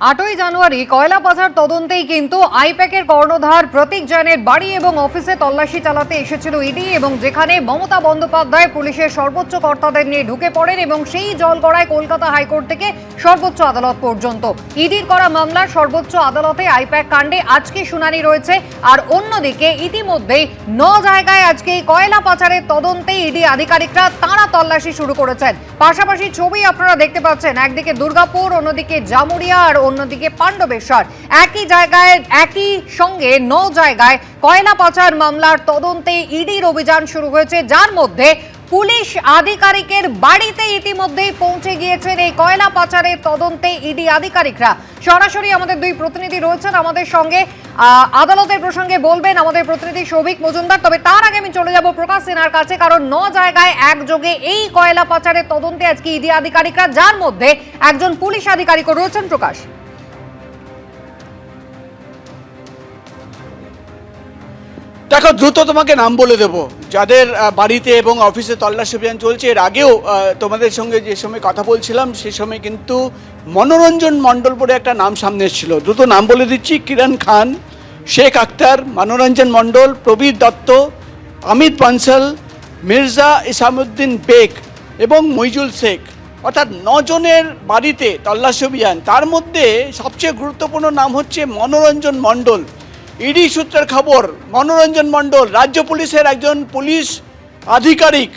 8ই জানুয়ারি কয়লা পাচার তদন্তেই কিন্তু আইপ্যাকের কর্ণধার প্রতীক জৈনের বাড়ি এবং অফিসে তল্লাশি চালাতে এসেছিল ইডি এবং যেখানে মমতা বন্দ্যোপাধ্যায় পুলিশের সর্বোচ্চ কর্তাদের নিয়ে ঢুকে পড়েন এবং সেই জলগড়ায় কলকাতা হাইকোর্ট থেকে সর্বোচ্চ আদালত পর্যন্ত ইডির করা মামলার সর্বোচ্চ আদালতে আইপ্যাক কাণ্ডে আজকে শুনানি রয়েছে। আর অন্যদিকে ইতিমধ্যেই 9 জায়গায় আজকে কয়লা পাচারের তদন্তে ইডি আধিকারিকরা তাঁরা তল্লাশি শুরু করেছেন। পাশাপাশি ছবি আপনারা দেখতে পাচ্ছেন, একদিকে দুর্গাপুর, অন্যদিকে জামুরিয়া আর অন্যদিকে পাণ্ডবেশ্বর। একই জায়গায় একই সঙ্গে 9 জায়গায় কয়লা পাচার মামলার তদন্তে ইডির অভিযান শুরু হয়েছে, যার মধ্যে পুলিশ আধিকারিকের বাড়িতে ইতিমধ্যেই পৌঁছে গিয়েছেন এই কয়লা পাচারের তদন্তে ইডি আধিকারিকরা। সরাসরি আমাদের দুই প্রতিনিধি রয়েছেন আমাদের সঙ্গে, আদালতের প্রসঙ্গে বলবেন আমাদের প্রতিনিধি সৌভিক মজুমদার। তবে তার আগে আমি চলে যাব প্রকাশ সিনহার কাছে, কারণ 9 জায়গায় একযোগে এই কয়লা পাচারের তদন্তে আজকে ইডি আধিকারিকরা, যার মধ্যে একজন পুলিশ আধিকারিকও রয়েছেন। প্রকাশ, দেখো, দ্রুত তোমাকে নাম বলে দেব যাদের বাড়িতে এবং অফিসে তল্লাশি অভিযান চলছে। এর আগেও তোমাদের সঙ্গে যে সময় কথা বলছিলাম সে সময় কিন্তু মনোরঞ্জন মণ্ডল বলে একটা নাম সামনে এসেছিল। দ্রুত নাম বলে দিচ্ছি: কিরণ খান, শেখ আক্তার, মনোরঞ্জন মণ্ডল, প্রবীর দত্ত, অমিত বানসাল, মির্জা ইসামুদ্দিন বেগ এবং মইজুল শেখ। অর্থাৎ 9 জনের বাড়িতে তল্লাশি অভিযান। তার মধ্যে সবচেয়ে গুরুত্বপূর্ণ নাম হচ্ছে মনোরঞ্জন মণ্ডল। ইডি সূত্রের খবর, মনোরঞ্জন মণ্ডল রাজ্য পুলিশের একজন পুলিশ আধিকারিক।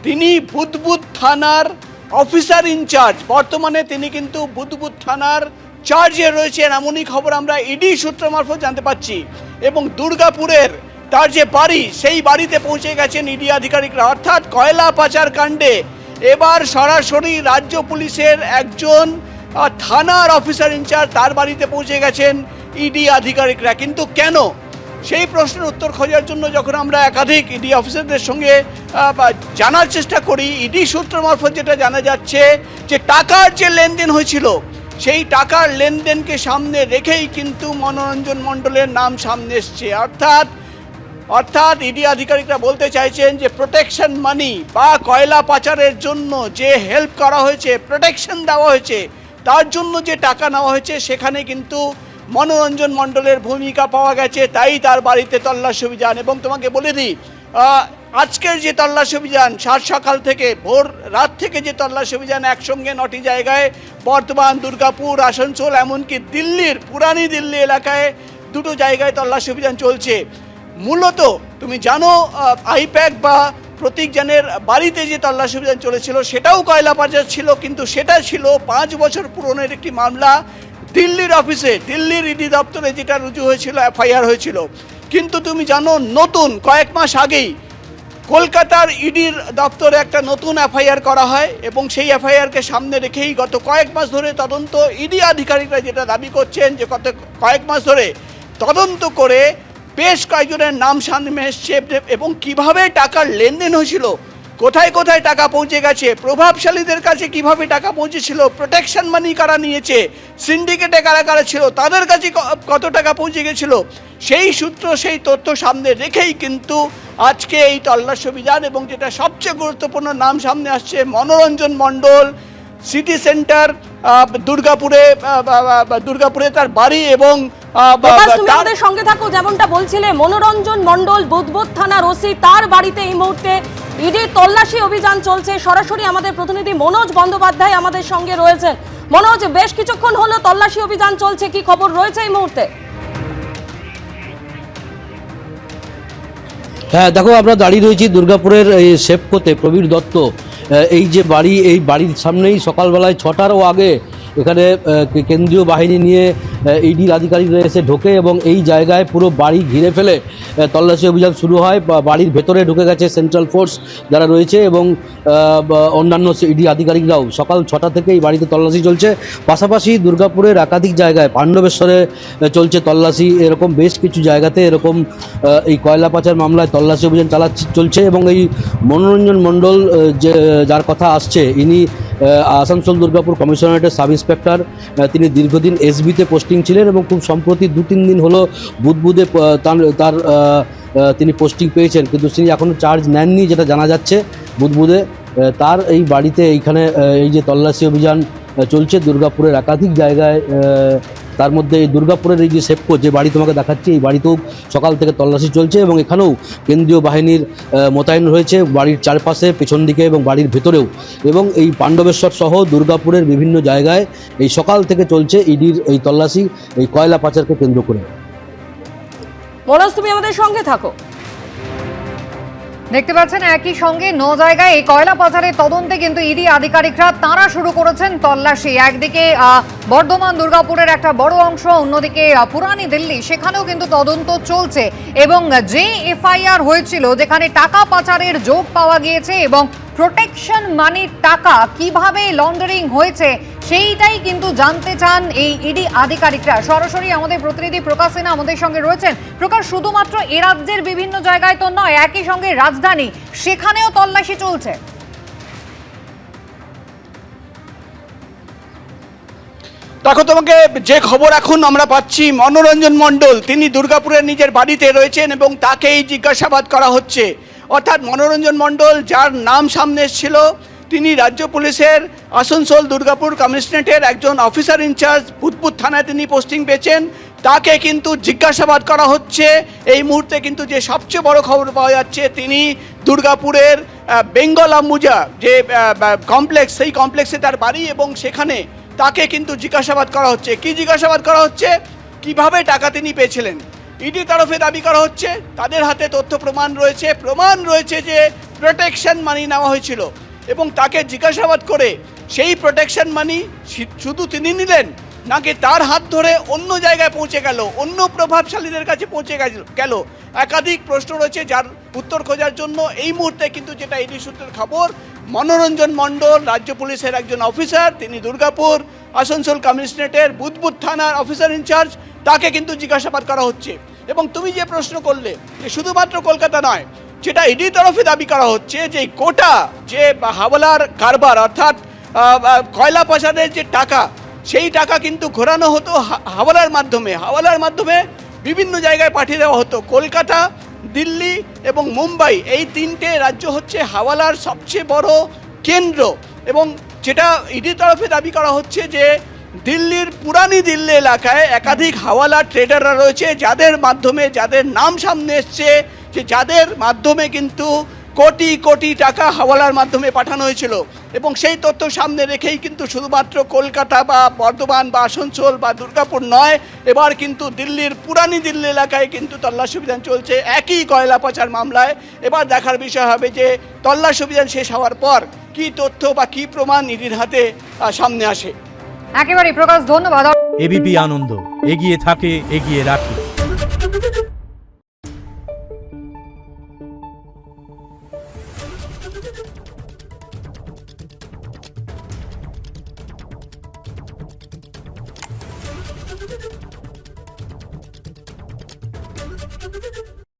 তিনি বুদবুদ থানার অফিসার ইনচার্জ। বর্তমানে তিনি কিন্তু বুদবুদ থানার চার্জে রয়েছেন, এমনই খবর আমরা ইডি সূত্র মারফত জানতে পাচ্ছি। এবং দুর্গাপুরের তার যে বাড়ি, সেই বাড়িতে পৌঁছে গেছেন ইডি আধিকারিকরা। অর্থাৎ কয়লা পাচার কাণ্ডে এবার সরাসরি রাজ্য পুলিশের একজন থানার অফিসার ইনচার্জ, তার বাড়িতে পৌঁছে গেছেন ইডি আধিকারিকরা। কিন্তু কেন, সেই প্রশ্নের উত্তর খোঁজার জন্য যখন আমরা একাধিক ইডি অফিসারদের সঙ্গে জানার চেষ্টা করি, ইডি সূত্র মারফত যেটা জানা যাচ্ছে যে টাকার যে লেনদেন হয়েছিল, সেই টাকার লেনদেনকে সামনে রেখেই কিন্তু মনোরঞ্জন মণ্ডলের নাম সামনে এসছে। অর্থাৎ ইডি আধিকারিকরা বলতে চাইছেন যে প্রোটেকশন মানি বা কয়লা পাচারের জন্য যে হেল্প করা হয়েছে, প্রোটেকশন দেওয়া হয়েছে, তার জন্য যে টাকা নেওয়া হয়েছে, সেখানে কিন্তু মনোরঞ্জন মণ্ডলের ভূমিকা পাওয়া গেছে। তাই তার বাড়িতে তল্লাশি অভিযান। এবং তোমাকে বলে দিই, আজকের যে তল্লাশি অভিযান, সাত সকাল থেকে ভোর রাত থেকে যে তল্লাশি অভিযান, একসঙ্গে 9টি জায়গায়, বর্ধমান, দুর্গাপুর, আসানসোল, এমনকি দিল্লির পুরানি দিল্লি এলাকায় 2টো জায়গায় তল্লাশি অভিযান চলছে। মূলত তুমি জানো, আইপ্যাক বা প্রতীক জৈনের বাড়িতে যে তল্লাশি অভিযান চলেছিল সেটাও কয়লা পাচার ছিল, কিন্তু সেটা ছিল 5 বছর পুরনের একটি মামলা। দিল্লির অফিসে, দিল্লির ইডি দপ্তরে যেটা রুজু হয়েছিল, এফআইআর হয়েছিল। কিন্তু তুমি জানো, নতুন কয়েক মাস আগেই কলকাতার ইডির দপ্তরে একটা নতুন এফআইআর করা হয় এবং সেই এফআইআরকে সামনে রেখেই গত কয়েক মাস ধরে তদন্ত, ইডি আধিকারিকরা যেটা দাবি করছেন যে গত কয়েক মাস ধরে তদন্ত করে বেশ কয়েকজনের নাম সামনে এসছে এবং কিভাবে টাকার লেনদেন হয়েছিল, কোথায় কোথায় টাকা পৌঁছে গেছে, প্রভাবশালীদের কাছে কিভাবে টাকা পৌঁছেছিল, প্রোটেকশন মানি কারা নিয়েছে, সিন্ডিকেটে কারা কারা ছিল, তাদের কাছে কত টাকা পৌঁছে গেছিল, সেই সূত্র, সেই তথ্য সামনে রেখেই কিন্তু আজকে এই তল্লাশি অভিযান। এবং যেটা সবচেয়ে গুরুত্বপূর্ণ নাম সামনে আসছে, মনোরঞ্জন মণ্ডল, সিটি সেন্টার দুর্গাপুরে তার বাড়ি। এবং তুমি আমাদের সঙ্গে থাকো, যেমনটা বলছিলে মনোরঞ্জন মণ্ডল বুদবুদ থানার ওসি, তার বাড়িতে এই মুহূর্তে ইডির তল্লাশি অভিযান চলছে। সরাসরি আমাদের প্রতিনিধি মনোজ বন্দ্যোপাধ্যায় আমাদের সঙ্গে রয়েছেন। মনোজ, বেশ কিছুক্ষণ হলো তল্লাশি অভিযান চলছে, কি খবর রয়েছে এই মুহূর্তে? হ্যাঁ, দেখো, আমরা দাঁড়িয়ে রয়েছি দুর্গাপুরের এই সেপকোতে। প্রবীর দত্ত এই যে বাড়ি, এই বাড়ির সামনেই সকালবেলায় 6টারও আগে এখানে কেন্দ্রীয় বাহিনী নিয়ে ইডির আধিকারিকরা এসে ঢোকে এবং এই জায়গায় পুরো বাড়ি ঘিরে ফেলে তল্লাশি অভিযান শুরু হয়। বাড়ির ভেতরে ঢুকে গেছে সেন্ট্রাল ফোর্স যারা রয়েছে এবং অন্যান্য ইডি আধিকারিকরাও। সকাল 6টা থেকে এই বাড়িতে তল্লাশি চলছে। পাশাপাশি দুর্গাপুরের একাধিক জায়গায়, পাণ্ডবেশ্বরে চলছে তল্লাশি। এরকম বেশ কিছু জায়গাতে এরকম এই কয়লা পাচার মামলায় তল্লাশি অভিযান চলছে। এবং এই মনোরঞ্জন মণ্ডল যার কথা আসছে, ইনি আসানসোল দুর্গাপুর কমিশনারেটের সাব ইন্সপেক্টর। তিনি দীর্ঘদিন এসবিতে পোস্টিং ছিলেন এবং খুব সম্প্রতি 2-3 দিন হলো বুদবুদে তার তিনি পোস্টিং পেয়েছেন, কিন্তু তিনি এখনও চার্জ নেননি যেটা জানা যাচ্ছে বুদবুদে। তার এই বাড়িতে এইখানে এই যে তল্লাশি অভিযান চলছে দুর্গাপুরের একাধিক জায়গায়। তার মধ্যে এই দুর্গাপুরের এই যে সেপকো যে বাড়ি তোমাকে দেখাচ্ছি, এই বাড়িতেও সকাল থেকে তল্লাশি চলছে এবং এখানেও কেন্দ্রীয় বাহিনীর মোতায়েন রয়েছে বাড়ির চারপাশে, পেছন দিকে এবং বাড়ির ভেতরেও। এবং এই পাণ্ডবেশ্বর সহ দুর্গাপুরের বিভিন্ন জায়গায় এই সকাল থেকে চলছে ইডির এই তল্লাশি, এই কয়লা পাচারকে কেন্দ্র করে। মনোজ, তুমি আমাদের সঙ্গে থাকো। দেখতে পাচ্ছেন একই সঙ্গে 9 জায়গায় এই কয়লা পাচারের তদন্তে কিন্তু ইডি আধিকারিকরা তারা শুরু করেছেন তল্লাশি। একদিকে বর্ধমান দুর্গাপুরের একটা বড় অংশ, অন্যদিকে পুরানি দিল্লি, সেখানেও কিন্তু তদন্ত চলছে। এবং যে এফআইআর হয়েছিল যেখানে টাকা পাচারের যোগ পাওয়া গিয়েছে এবং প্রোটেকশন মানির টাকা কিভাবে লন্ডারিং হয়েছে সেইটাই কিন্তু জানতে চান এই ইডি আধিকারিকরা। সরাসরি আমাদের প্রতিনিধি প্রকাশ সিনহা আমাদের সঙ্গে রয়েছেন। প্রকাশ, শুধুমাত্র এ রাজ্যের বিভিন্ন জায়গায় তো নয়, একই সঙ্গে রাজধানী সেখানেও তল্লাশি চলছে। দেখো, তোমাকে যে খবর এখন আমরা পাচ্ছি, মনোরঞ্জন মণ্ডল তিনি দুর্গাপুরের নিজের বাড়িতে রয়েছেন এবং তাকেই জিজ্ঞাসাবাদ করা হচ্ছে। অর্থাৎ মনোরঞ্জন মণ্ডল, যার নাম সামনে এসেছিল, তিনি রাজ্য পুলিশের আসানসোল দুর্গাপুর কমিশনারেটের একজন অফিসার ইনচার্জ, বুদবুদ থানায় তিনি পোস্টিং পেয়েছেন, তাকে কিন্তু জিজ্ঞাসাবাদ করা হচ্ছে। এই মুহূর্তে কিন্তু যে সবচেয়ে বড় খবর পাওয়া যাচ্ছে, তিনি দুর্গাপুরের বেঙ্গল আম্বুজা যে কমপ্লেক্স, সেই কমপ্লেক্সে তার বাড়ি এবং সেখানে তাকে কিন্তু জিজ্ঞাসাবাদ করা হচ্ছে। কি জিজ্ঞাসাবাদ করা হচ্ছে? কিভাবে টাকা তিনি পেয়েছিলেন। ইডি তরফে দাবি করা হচ্ছে তাদের হাতে তথ্য প্রমাণ রয়েছে যে প্রোটেকশন মানি নেওয়া হয়েছিল এবং তাকে জিজ্ঞাসাবাদ করে সেই প্রোটেকশন মানি শুধু তিনি নিলেন নাকি তার হাত ধরে অন্য জায়গায় পৌঁছে গেল, অন্য প্রভাবশালীদের কাছে পৌঁছে গেল। একাধিক প্রশ্ন রয়েছে যার উত্তর খোঁজার জন্য এই মুহূর্তে কিন্তু যেটা ইডি সূত্রের খবর, মনোরঞ্জন মণ্ডল রাজ্য পুলিশের একজন অফিসার, তিনি দুর্গাপুর আসানসোল কমিশনারেটের বুদবুদ থানার অফিসার ইনচার্জ, তাকে কিন্তু জিজ্ঞাসাবাদ করা হচ্ছে। এবং তুমি যে প্রশ্ন করলে যে শুধুমাত্র কলকাতা নয়, যেটা ইডি তরফে দাবি করা হচ্ছে যে কোটা যে হাওলার কারবার, অর্থাৎ কয়লা পাচারের যে টাকা, সেই টাকা কিন্তু ঘোরানো হতো হাওলার মাধ্যমে বিভিন্ন জায়গায় পাঠিয়ে দেওয়া হতো। কলকাতা, দিল্লি এবং মুম্বাই, এই তিনটে রাজ্য হচ্ছে হাওলার সবচেয়ে বড় কেন্দ্র। এবং যেটা ইডি তরফে দাবি করা হচ্ছে যে দিল্লির পুরানি দিল্লি এলাকায় একাধিক হাওয়ালা ট্রেডাররা রয়েছে, যাদের নাম সামনে এসছে, যে যাদের মাধ্যমে কিন্তু কোটি কোটি টাকা হাওয়ালার মাধ্যমে পাঠানো হয়েছিল। এবং সেই তথ্য সামনে রেখেই কিন্তু শুধুমাত্র কলকাতা বা বর্ধমান বা আসানসোল বা দুর্গাপুর নয়, এবার কিন্তু দিল্লির পুরানি দিল্লি এলাকায় কিন্তু তল্লাশি অভিযান চলছে একই কয়লা পাচার মামলায়। এবার দেখার বিষয় হবে যে তল্লাশি অভিযান শেষ হওয়ার পর কী তথ্য বা কী প্রমাণ ইডির হাতে সামনে আসে। একেবারে প্রকাশ, ধন্যবাদ। এবিপি আনন্দ, এগিয়ে থাকে, এগিয়ে রাখে।